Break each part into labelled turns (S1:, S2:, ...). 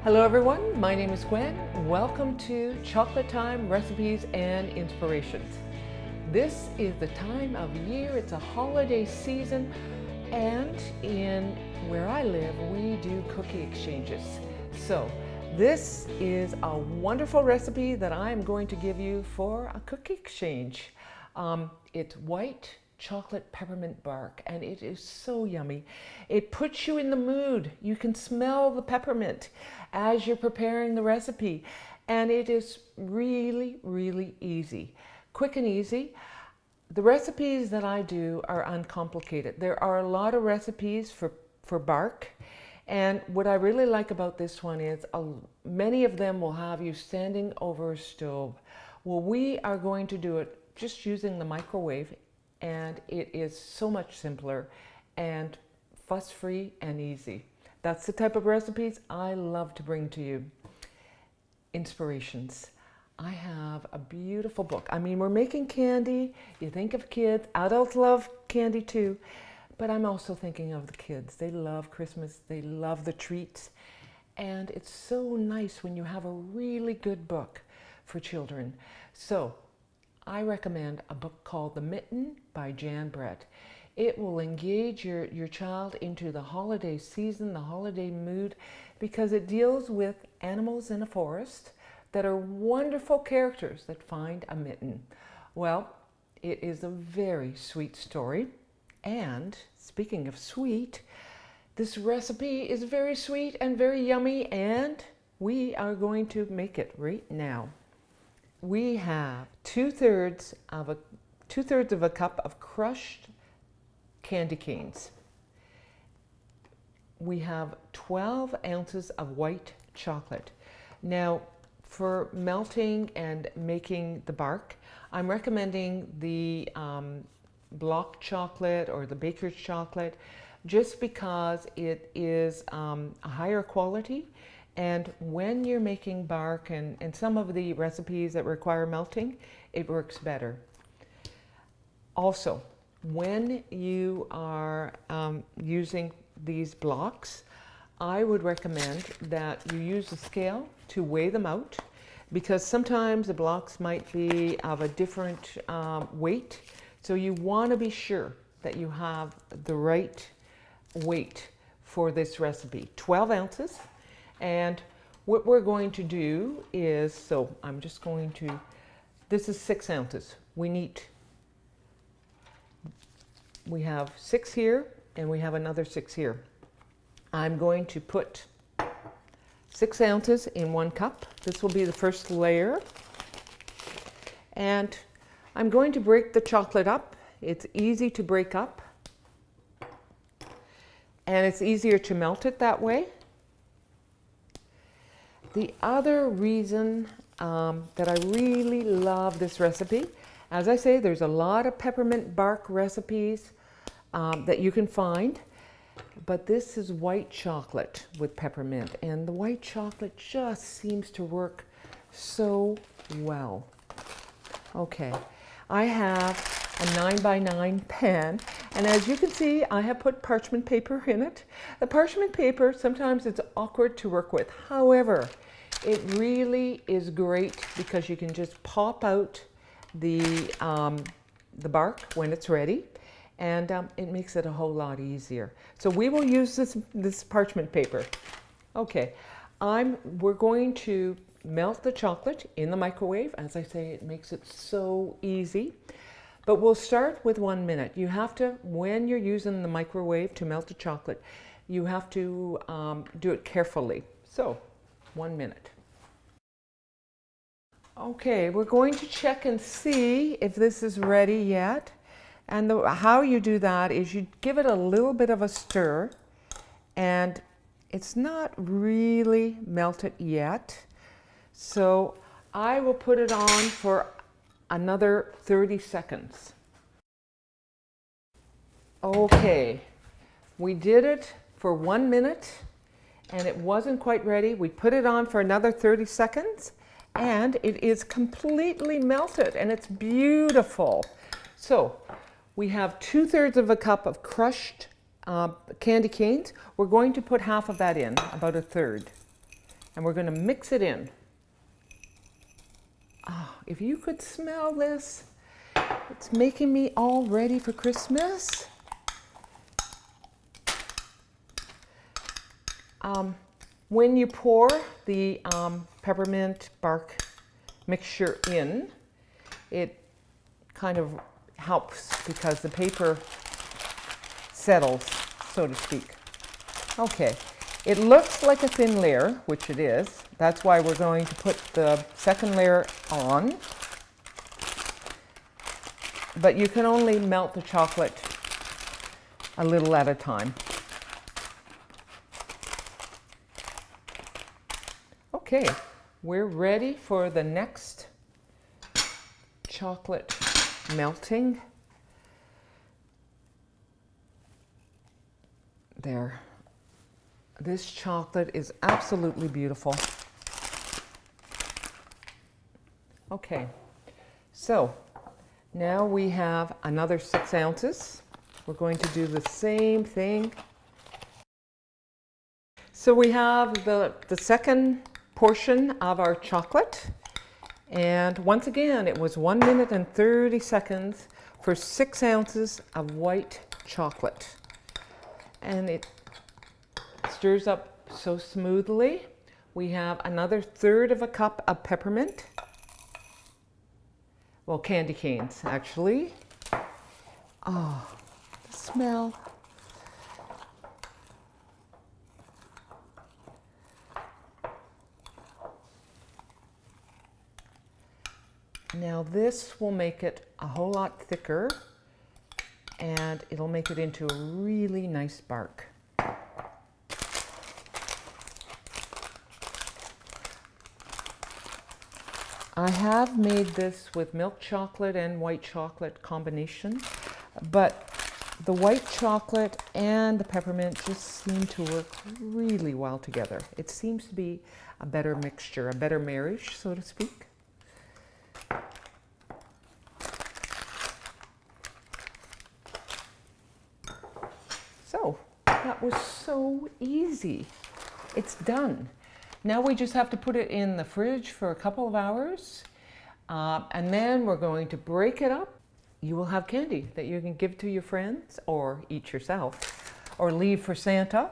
S1: Hello everyone, my name is Gwen. Welcome to Chocolate Time Recipes and Inspirations. This is the time of year, it's a holiday season, and in where I live, we do cookie exchanges. So this is a wonderful recipe that I'm going to give you for a cookie exchange. It's white chocolate peppermint bark, and it is so yummy. It puts you in the mood. You can smell the peppermint as you're preparing the recipe, and it is really easy, quick and easy. The recipes that I do are uncomplicated. There are a lot of recipes for bark, and what I really like about this one is many of them will have you standing over a stove. Well, we are going to do it just using the microwave, and it is so much simpler and fuss-free and easy. That's the type of recipes I love to bring to you. Inspirations. I have a beautiful book. I mean, we're making candy. You think of kids. Adults love candy too. But I'm also thinking of the kids. They love Christmas. They love the treats. And it's so nice when you have a really good book for children. So I recommend a book called The Mitten by Jan Brett. It will engage your child into the holiday season, the holiday mood, because it deals with animals in a forest that are wonderful characters that find a mitten. Well, it is a very sweet story. And speaking of sweet, this recipe is very sweet and very yummy, and we are going to make it right now. We have two-thirds of a cup of crushed candy canes. We have 12 ounces of white chocolate. Now, for melting and making the bark, I'm recommending the block chocolate or the baker's chocolate, just because it is a higher quality. And when you're making bark and some of the recipes that require melting, it works better. Also, when you are using these blocks, I would recommend that you use a scale to weigh them out, because sometimes the blocks might be of a different weight. So you want to be sure that you have the right weight for this recipe. 12 ounces. And what we're going to do is, so I'm just going to, this is 6 ounces. We have 6 here, and we have another 6 here. I'm going to put 6 ounces in 1 cup. This will be the first layer. And I'm going to break the chocolate up. It's easy to break up, and it's easier to melt it that way. The other reason that I really love this recipe, as I say, there's a lot of peppermint bark recipes that you can find, but this is white chocolate with peppermint, and the white chocolate just seems to work so well. Okay, I have a 9x9 pan, and as you can see, I have put parchment paper in it. The parchment paper, sometimes it's awkward to work with. However, it really is great because you can just pop out the bark when it's ready, and it makes it a whole lot easier. So we will use this parchment paper. Okay, we're going to melt the chocolate in the microwave. As I say, it makes it so easy. But we'll start with 1 minute. You have to, when you're using the microwave to melt the chocolate, you have to do it carefully. So, 1 minute. Okay, we're going to check and see if this is ready yet. And how you do that is you give it a little bit of a stir, and it's not really melted yet. So I will put it on for another 30 seconds. Okay, we did it for 1 minute, and it wasn't quite ready. We put it on for another 30 seconds, and it is completely melted, and it's beautiful. So we have 2/3 of a cup of crushed candy canes. We're going to put half of that in, about 1/3. and we're going to mix it in. Oh, if you could smell this, it's making me all ready for Christmas. When you pour the peppermint bark mixture in, it kind of helps because the paper settles, so to speak. Okay, it looks like a thin layer, which it is. That's why we're going to put the second layer on. But you can only melt the chocolate a little at a time. Okay, we're ready for the next chocolate melting. There. This chocolate is absolutely beautiful. Okay, so now we have another 6 ounces. We're going to do the same thing. So we have the second portion of our chocolate, and once again it was 1 minute and 30 seconds for 6 ounces of white chocolate, and it stirs up so smoothly. We have another 1/3 of a cup of peppermint, well, candy canes actually. Oh, the smell. Now this will make it a whole lot thicker, and it'll make it into a really nice bark. I have made this with milk chocolate and white chocolate combination, but the white chocolate and the peppermint just seem to work really well together. It seems to be a better mixture, a better marriage, so to speak. So that was so easy. It's done. Now we just have to put it in the fridge for a couple of hours, and then we're going to break it up. You will have candy that you can give to your friends or eat yourself or leave for Santa.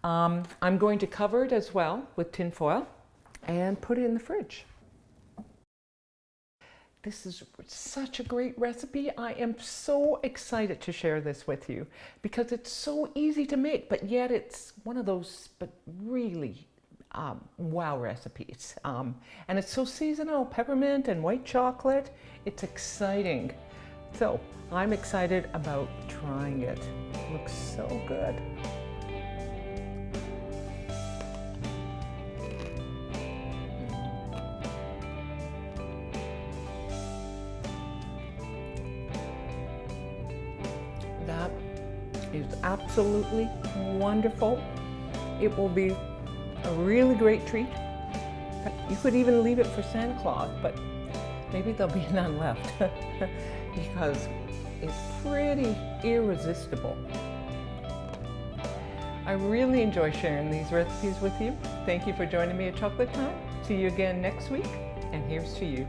S1: I'm going to cover it as well with tin foil and put it in the fridge. This is such a great recipe. I am so excited to share this with you because it's so easy to make, but yet it's one of those really wow recipes. And it's so seasonal, peppermint and white chocolate. It's exciting. So I'm excited about trying it. It looks so good. That is absolutely wonderful. It will be a really great treat. You could even leave it for Santa Claus, but maybe there'll be none left because it's pretty irresistible. I really enjoy sharing these recipes with you. Thank you for joining me at Chocolate Time. See you again next week, and here's to you.